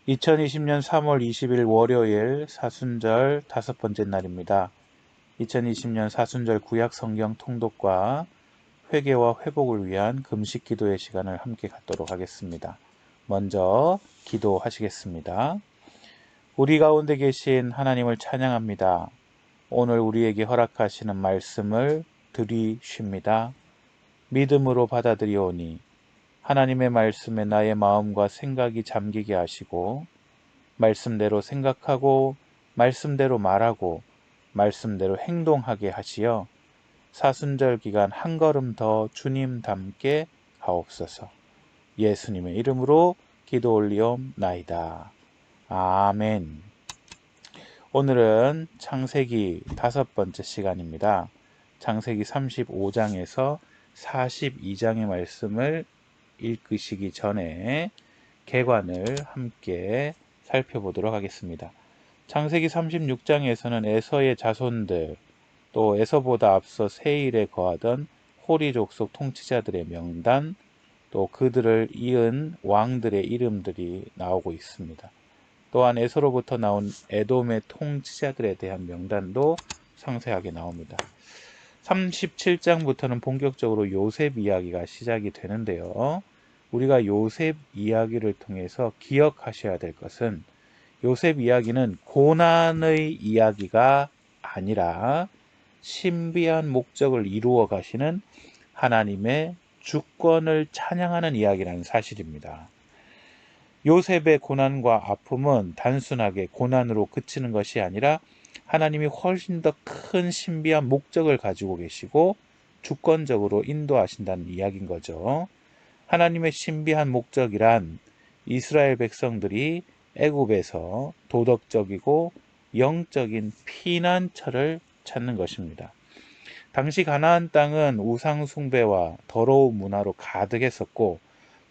2020년 3월 20일 월요일 사순절 다섯 번째 날입니다. 2020년 사순절 구약 성경 통독과 회개와 회복을 위한 금식 기도의 시간을 함께 갖도록 하겠습니다. 먼저 기도하시겠습니다. 우리 가운데 계신 하나님을 찬양합니다. 오늘 우리에게 허락하시는 말씀을 들이쉽니다. 믿음으로 받아들이오니 하나님의 말씀에 나의 마음과 생각이 잠기게 하시고 말씀대로 생각하고 말씀대로 말하고 말씀대로 행동하게 하시어 사순절 기간 한 걸음 더 주님 닮게 하옵소서. 예수님의 이름으로 기도 올리옵나이다. 아멘. 오늘은 창세기 다섯 번째 시간입니다. 창세기 35장에서 42장의 말씀을 읽으시기 전에 개관을 함께 살펴보도록 하겠습니다. 창세기 36장에서는 에서의 자손들, 또 에서보다 앞서 세일에 거하던 호리 족속 통치자들의 명단, 또 그들을 이은 왕들의 이름들이 나오고 있습니다. 또한 에서로부터 나온 에돔의 통치자들에 대한 명단도 상세하게 나옵니다. 37장부터는 본격적으로 요셉 이야기가 시작이 되는데요. 우리가 요셉 이야기를 통해서 기억하셔야 될 것은 요셉 이야기는 고난의 이야기가 아니라 신비한 목적을 이루어 가시는 하나님의 주권을 찬양하는 이야기라는 사실입니다. 요셉의 고난과 아픔은 단순하게 고난으로 그치는 것이 아니라 하나님이 훨씬 더 큰 신비한 목적을 가지고 계시고 주권적으로 인도하신다는 이야기인 거죠. 하나님의 신비한 목적이란 이스라엘 백성들이 애굽에서 도덕적이고 영적인 피난처를 찾는 것입니다. 당시 가나안 땅은 우상 숭배와 더러운 문화로 가득했었고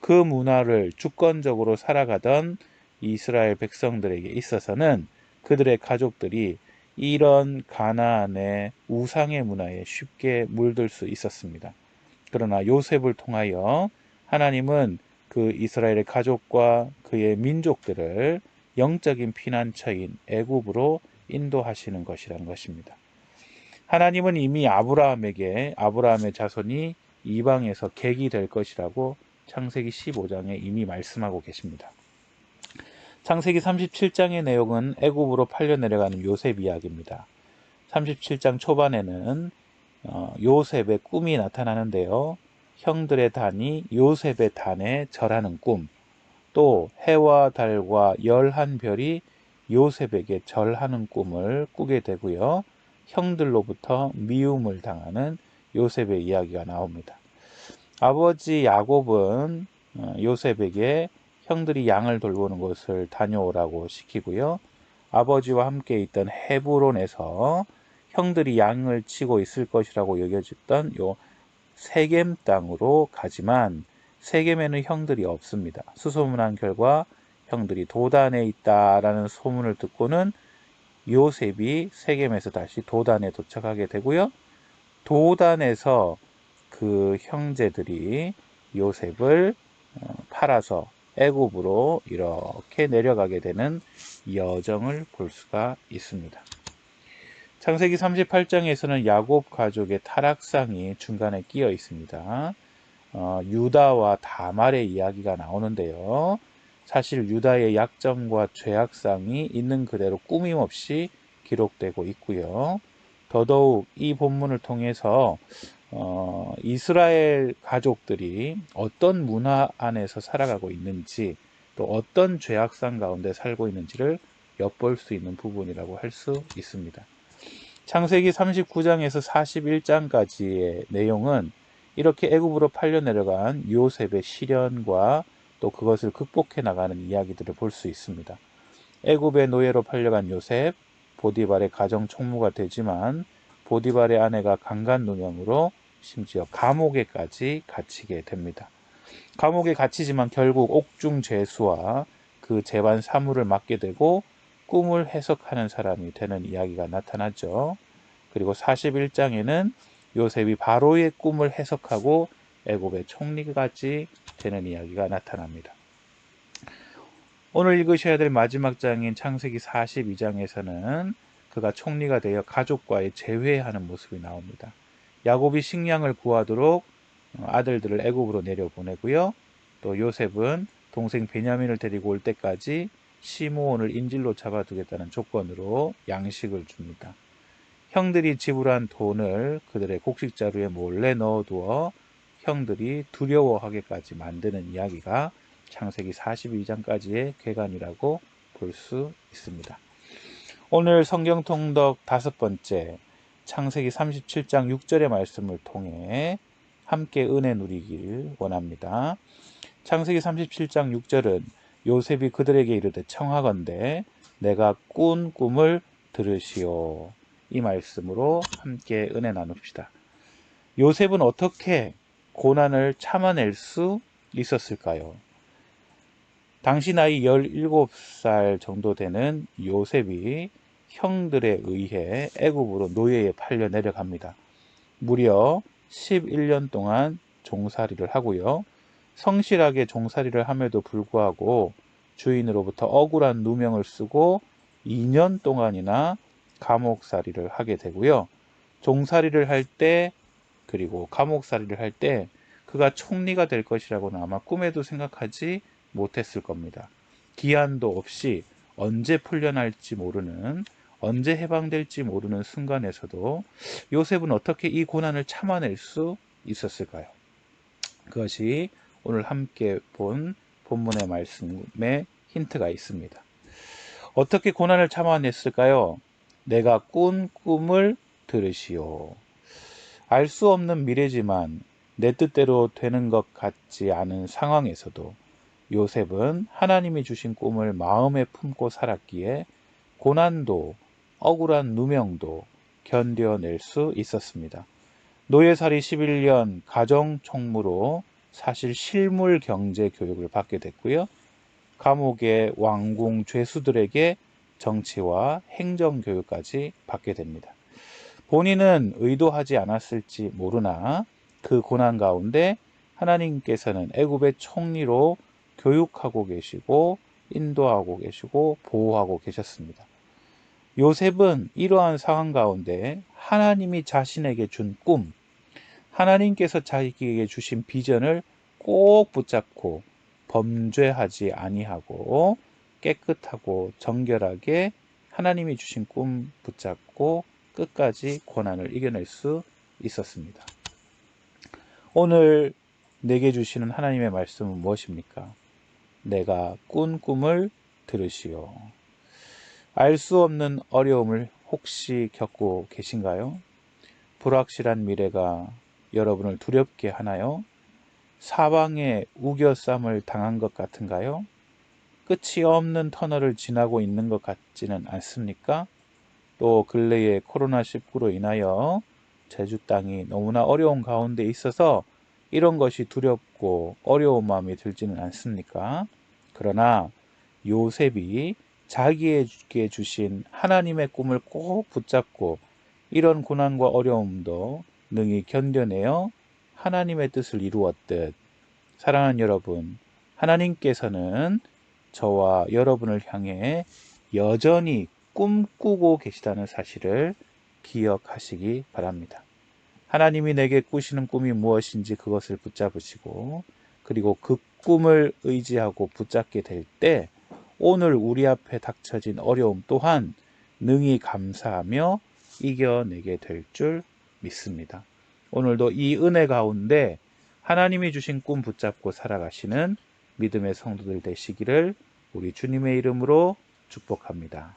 그 문화를 주권적으로 살아가던 이스라엘 백성들에게 있어서는 그들의 가족들이 이런 가나안의 우상의 문화에 쉽게 물들 수 있었습니다. 그러나 요셉을 통하여 하나님은 그 이스라엘의 가족과 그의 민족들을 영적인 피난처인 애굽으로 인도하시는 것이라는 것입니다. 하나님은 이미 아브라함의 자손이 이방에서 객이 될 것이라고 창세기 15장에 이미 말씀하고 계십니다. 창세기 37장의 내용은 애굽으로 팔려 내려가는 요셉 이야기입니다. 37장 초반에는 요셉의 꿈이 나타나는데요. 형들의 단이 요셉의 단에 절하는 꿈, 또 해와 달과 11별이 요셉에게 절하는 꿈을 꾸게 되고요. 형들로부터 미움을 당하는 요셉의 이야기가 나옵니다. 아버지 야곱은 요셉에게 형들이 양을 돌보는 곳을 다녀오라고 시키고요. 아버지와 함께 있던 헤브론에서 형들이 양을 치고 있을 것이라고 여겨졌던 요 세겜 땅으로 가지만 세겜에는 형들이 없습니다. 수소문한 결과 형들이 도단에 있다라는 소문을 듣고는 요셉이 세겜에서 다시 도단에 도착하게 되고요. 도단에서 그 형제들이 요셉을 팔아서 애굽으로 이렇게 내려가게 되는 여정을 볼 수가 있습니다. 창세기 38장에서는 야곱 가족의 타락상이 중간에 끼어 있습니다. 유다와 다말의 이야기가 나오는데요. 사실 유다의 약점과 죄악상이 있는 그대로 꾸밈없이 기록되고 있고요. 더더욱 이 본문을 통해서 이스라엘 가족들이 어떤 문화 안에서 살아가고 있는지 또 어떤 죄악상 가운데 살고 있는지를 엿볼 수 있는 부분이라고 할 수 있습니다. 창세기 39장에서 41장까지의 내용은 이렇게 애굽으로 팔려 내려간 요셉의 시련과 또 그것을 극복해 나가는 이야기들을 볼 수 있습니다. 애굽의 노예로 팔려간 요셉, 보디발의 가정 총무가 되지만 보디발의 아내가 강간누명으로 심지어 감옥에까지 갇히게 됩니다. 감옥에 갇히지만 결국 옥중죄수와 그 재반 사무를 맡게 되고 꿈을 해석하는 사람이 되는 이야기가 나타나죠. 그리고 41장에는 요셉이 바로의 꿈을 해석하고 애굽의 총리까지 되는 이야기가 나타납니다. 오늘 읽으셔야 될 마지막 장인 창세기 42장에서는 그가 총리가 되어 가족과의 재회하는 모습이 나옵니다. 야곱이 식량을 구하도록 아들들을 애굽으로 내려보내고요. 또 요셉은 동생 베냐민을 데리고 올 때까지 시므온을 인질로 잡아두겠다는 조건으로 양식을 줍니다. 형들이 지불한 돈을 그들의 곡식자루에 몰래 넣어두어 형들이 두려워하게까지 만드는 이야기가 창세기 42장까지의 궤관이라고 볼 수 있습니다. 오늘 성경 통독 5번째, 창세기 37장 6절의 말씀을 통해 함께 은혜 누리길 원합니다. 창세기 37장 6절은 요셉이 그들에게 이르되 청하건대 내가 꾼 꿈을 들으시오. 이 말씀으로 함께 은혜 나눕시다. 요셉은 어떻게 고난을 참아낼 수 있었을까요? 당시 나이 17살 정도 되는 요셉이 형들에 의해 애굽으로 노예에 팔려 내려갑니다. 무려 11년 동안 종살이를 하고요. 성실하게 종살이를 함에도 불구하고 주인으로부터 억울한 누명을 쓰고 2년 동안이나 감옥살이를 하게 되고요. 종살이를 할 때 그리고 감옥살이를 할 때 그가 총리가 될 것이라고는 아마 꿈에도 생각하지 못했을 겁니다. 기한도 없이 언제 풀려날지 모르는, 언제 해방될지 모르는 순간에서도 요셉은 어떻게 이 고난을 참아낼 수 있었을까요? 그것이 오늘 함께 본 본문의 말씀에 힌트가 있습니다. 어떻게 고난을 참아냈을까요? 내가 꾼 꿈을 들으시오. 알 수 없는 미래지만 내 뜻대로 되는 것 같지 않은 상황에서도 요셉은 하나님이 주신 꿈을 마음에 품고 살았기에 고난도 억울한 누명도 견뎌낼 수 있었습니다. 노예살이 11년 가정 총무로 사실 실물 경제 교육을 받게 됐고요. 감옥의 왕궁 죄수들에게 정치와 행정 교육까지 받게 됩니다. 본인은 의도하지 않았을지 모르나 그 고난 가운데 하나님께서는 애굽의 총리로 교육하고 계시고 인도하고 계시고 보호하고 계셨습니다. 요셉은 이러한 상황 가운데 하나님이 자신에게 준 꿈, 하나님께서 자기에게 주신 비전을 꼭 붙잡고 범죄하지 아니하고 깨끗하고 정결하게 하나님이 주신 꿈 붙잡고 끝까지 고난을 이겨낼 수 있었습니다. 오늘 내게 주시는 하나님의 말씀은 무엇입니까? 내가 꾼 꿈을 들으시오. 알 수 없는 어려움을 혹시 겪고 계신가요? 불확실한 미래가 여러분을 두렵게 하나요? 사방에 우겨쌈을 당한 것 같은가요? 끝이 없는 터널을 지나고 있는 것 같지는 않습니까? 또 근래에 코로나19로 인하여 제주 땅이 너무나 어려운 가운데 있어서 이런 것이 두렵고 어려운 마음이 들지는 않습니까? 그러나 요셉이 자기에게 주신 하나님의 꿈을 꼭 붙잡고 이런 고난과 어려움도 능히 견뎌내어 하나님의 뜻을 이루었듯 사랑하는 여러분, 하나님께서는 저와 여러분을 향해 여전히 꿈꾸고 계시다는 사실을 기억하시기 바랍니다. 하나님이 내게 꾸시는 꿈이 무엇인지 그것을 붙잡으시고 그리고 그 꿈을 의지하고 붙잡게 될 때 오늘 우리 앞에 닥쳐진 어려움 또한 능히 감사하며 이겨내게 될 줄 믿습니다. 오늘도 이 은혜 가운데 하나님이 주신 꿈 붙잡고 살아가시는 믿음의 성도들 되시기를 우리 주님의 이름으로 축복합니다.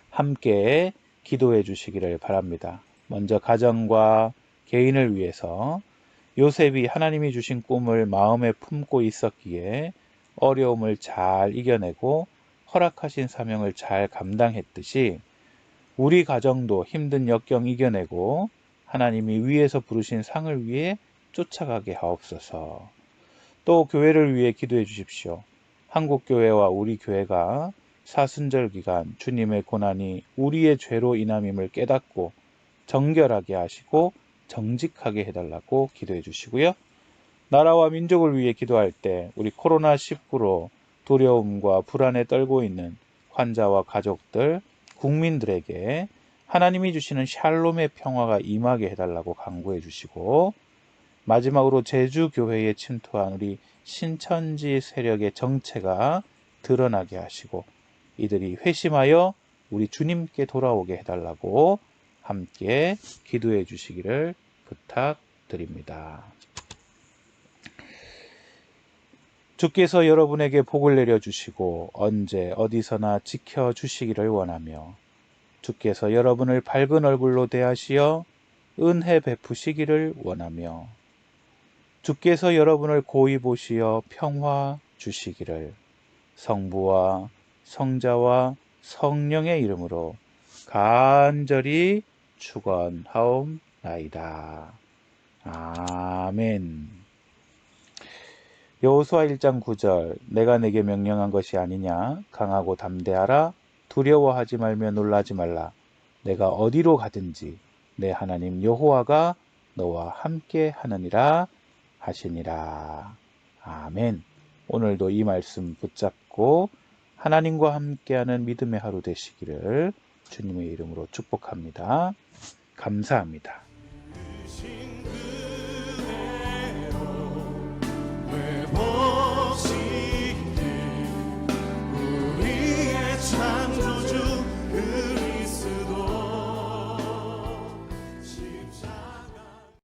함께 기도해 주시기를 바랍니다. 먼저 가정과 개인을 위해서 요셉이 하나님이 주신 꿈을 마음에 품고 있었기에 어려움을 잘 이겨내고 허락하신 사명을 잘 감당했듯이 우리 가정도 힘든 역경 이겨내고 하나님이 위에서 부르신 상을 위해 쫓아가게 하옵소서. 또 교회를 위해 기도해 주십시오. 한국교회와 우리 교회가 사순절 기간 주님의 고난이 우리의 죄로 인함임을 깨닫고 정결하게 하시고 정직하게 해달라고 기도해 주시고요. 나라와 민족을 위해 기도할 때 우리 코로나19로 두려움과 불안에 떨고 있는 환자와 가족들, 국민들에게 하나님이 주시는 샬롬의 평화가 임하게 해달라고 간구해 주시고, 마지막으로 제주교회에 침투한 우리 신천지 세력의 정체가 드러나게 하시고 이들이 회심하여 우리 주님께 돌아오게 해달라고 함께 기도해 주시기를 부탁드립니다. 주께서 여러분에게 복을 내려주시고 언제 어디서나 지켜주시기를 원하며 주께서 여러분을 밝은 얼굴로 대하시어 은혜 베푸시기를 원하며 주께서 여러분을 고이 보시어 평화 주시기를 성부와 성자와 성령의 이름으로 간절히 축원하옵나이다. 아멘. 여호수아 1장 9절 내가 내게 명령한 것이 아니냐 강하고 담대하라 두려워하지 말며 놀라지 말라 내가 어디로 가든지 내 하나님 여호와가 너와 함께 하느니라 하시니라. 아멘. 오늘도 이 말씀 붙잡고 하나님과 함께하는 믿음의 하루 되시기를 주님의 이름으로 축복합니다. 감사합니다.